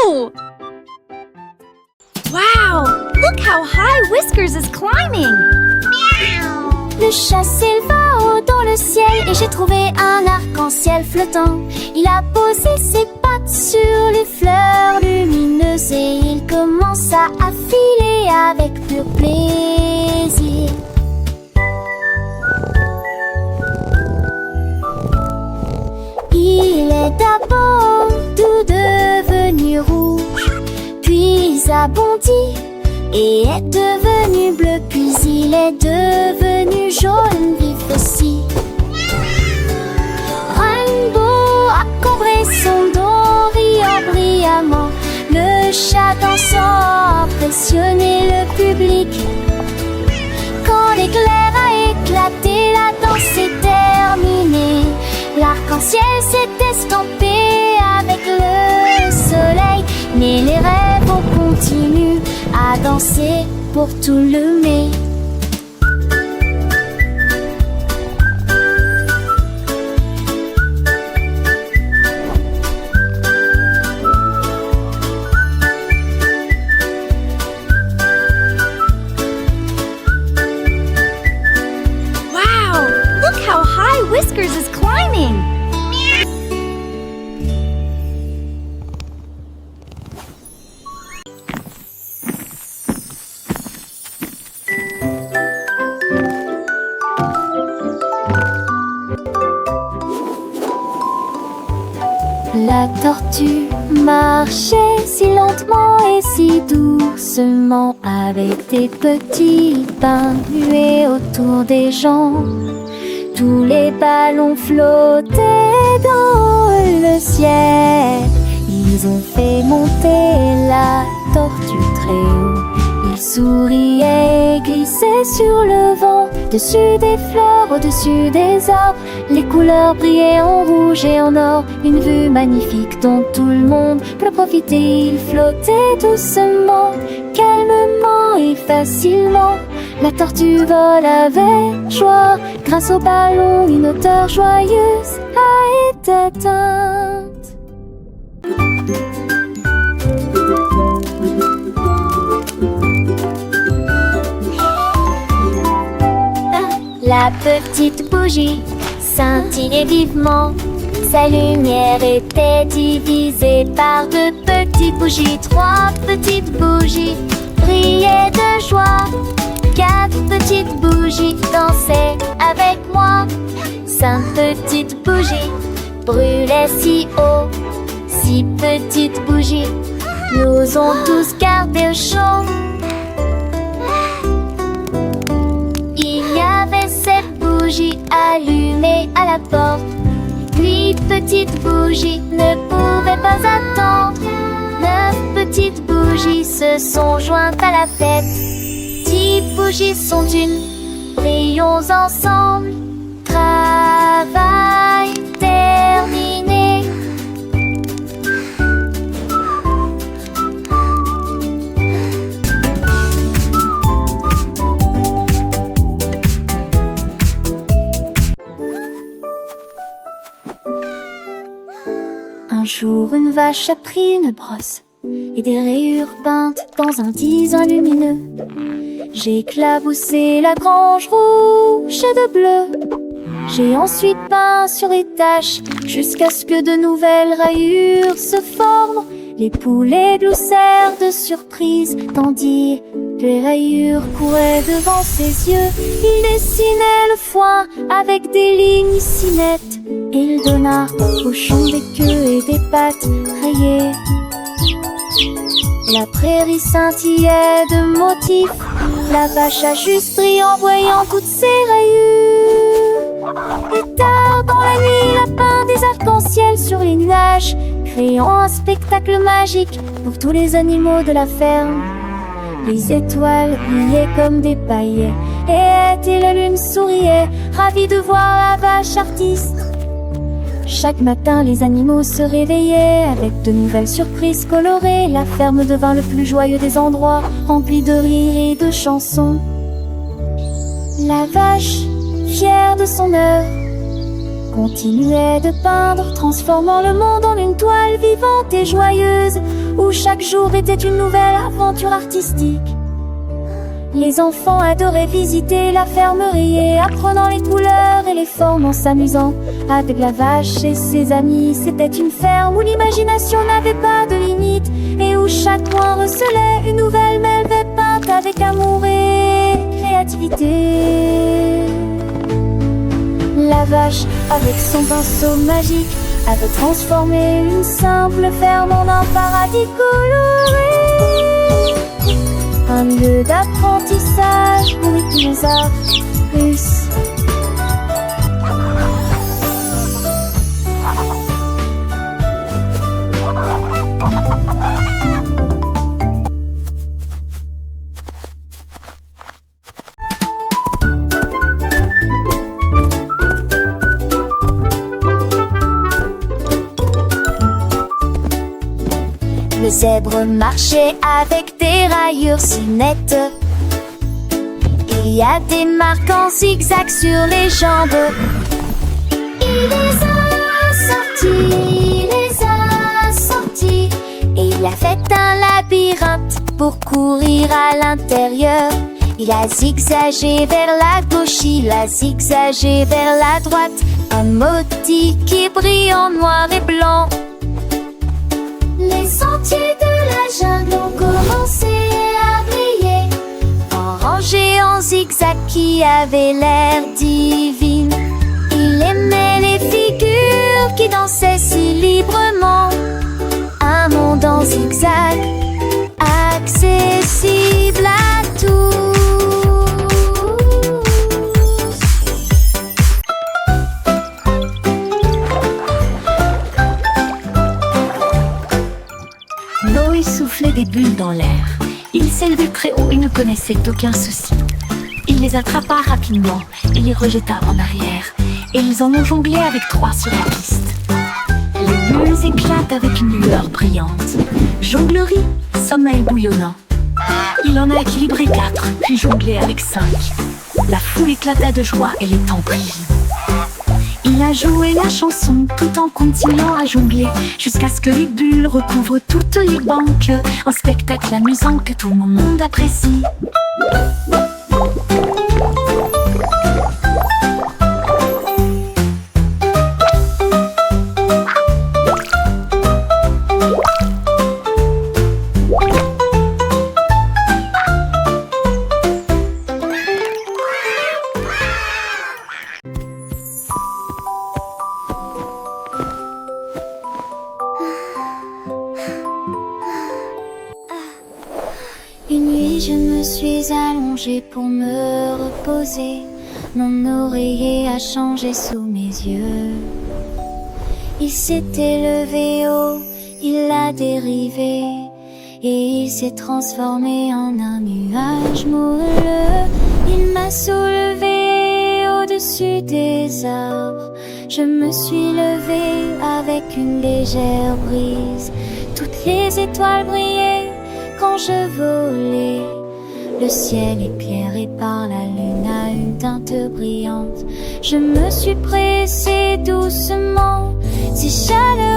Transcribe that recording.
Whoa! Wow! Look how high Whiskers is climbing! Le chat s'éleva haut dans le ciel et j'ai trouvé un arc-en-ciel flottant. Il a posé ses pattes sur les fleurs lumineuses et il commença à filer avec pur plaisir. Il est d'abord tout devenu rouge, puis a bondi et est devenu bleu, puis il est devenu jaune vif aussi. Rainbow a cambré son dos, riant brillamment. Le chat dansant impressionnait le public. Quand l'éclair a éclaté, la danse est terminée. L'arc-en-ciel s'est estampé avec le soleil, mais les rêves continuent à danser pour tout le mai. Wow! Look how high Whiskers is climbing! La tortue marchait si lentement et si doucement, avec des petits pains muets autour des jambes. Tous les ballons flottaient dans le ciel. Ils ont fait monter la tortue très haut. Il souriait et glissait sur le vent, dessus des fleurs, au-dessus des arbres. Les couleurs brillaient en rouge et en or, une vue magnifique dont tout le monde peut profiter. Il flottait doucement, calmement et facilement. La tortue vole avec joie, grâce au ballon, une hauteur joyeuse a été atteinte. La petite bougie scintillait vivement. Sa lumière était divisée par deux petites bougies. Trois petites bougies brillaient de joie. Quatre petites bougies dansaient avec moi. Cinq petites bougies brûlaient si haut. Six petites bougies nous ont tous gardés au chaud. Il y avait sept bougies allumées à la porte. Huit petites bougies ne pouvaient pas attendre. Neuf petites bougies se sont jointes à la fête. 10 bougies sont une, brillons ensemble. Travail terminé. Un jour, une vache a pris une brosse et des rayures peintes dans un divan lumineux. J'ai éclaboussé la grange rouge de bleu. J'ai ensuite peint sur les taches jusqu'à ce que de nouvelles rayures se forment. Les poulets gloussèrent de surprise tandis que les rayures couraient devant ses yeux. Il dessinait le foin avec des lignes si nettes et il donna au champ des queues et des pattes rayées. La prairie scintillait de motifs. La vache a juste ri en voyant toutes ces rayures. Et tard dans la nuit, il a peint des arcs-en-ciel sur les nuages, créant un spectacle magique pour tous les animaux de la ferme. Les étoiles brillaient comme des paillettes et la lune souriait, ravie de voir la vache artiste. Chaque matin, les animaux se réveillaient avec de nouvelles surprises colorées. La ferme devint le plus joyeux des endroits, rempli de rires et de chansons. La vache, fière de son œuvre, continuait de peindre, transformant le monde en une toile vivante et joyeuse. où chaque jour était une nouvelle aventure artistique. Les enfants adoraient visiter la fermerie, apprenant les couleurs et les formes en s'amusant avec la vache et ses amis. C'était une ferme où l'imagination n'avait pas de limite et où chaque coin recelait une nouvelle merveille peinte avec amour et créativité. La vache, avec son pinceau magique, avait transformé une simple ferme en un paradis coloré. Un lieu d'apprentissage pour les dinosaures russes. Le zèbre marchait avec des rayures si nettes. Il y a des marques en zigzag sur les jambes. Il les a sortis, et il a fait un labyrinthe pour courir à l'intérieur. Il a zigzagé vers la gauche, il a zigzagé vers la droite. Un motif qui brille en noir et blanc. Les sentiers de la jungle ont commencé à briller, en rangée, en zigzag qui avait l'air divine. Il aimait les figures qui dansaient si librement. Un monde en zigzag, accessible à tous. Noé soufflait des bulles dans l'air. Il s'élevait très haut et ne connaissait aucun souci. Il les attrapa rapidement et les rejeta en arrière. Et ils en ont jonglé avec 3 sur la piste. Les bulles éclatent avec une lueur brillante. Jonglerie, sommeil bouillonnant. Il en a équilibré 4, puis jonglé avec 5. La foule éclata de joie et les temps brillent. Il a joué la chanson tout en continuant à jongler, jusqu'à ce que les bulles recouvrent toutes les banques. Un spectacle amusant que tout le monde apprécie. Une nuit, je me suis allongée pour me reposer. Mon oreiller a changé sous mes yeux. Il s'était levé haut, il a dérivé, et il s'est transformé en un nuage moelleux. Il m'a soulevé au-dessus des arbres. Je me suis levée avec une légère brise. Toutes les étoiles brillaient quand je volais. Le ciel éclairé par la lune a une teinte brillante. Je me suis pressée doucement, si chaleureux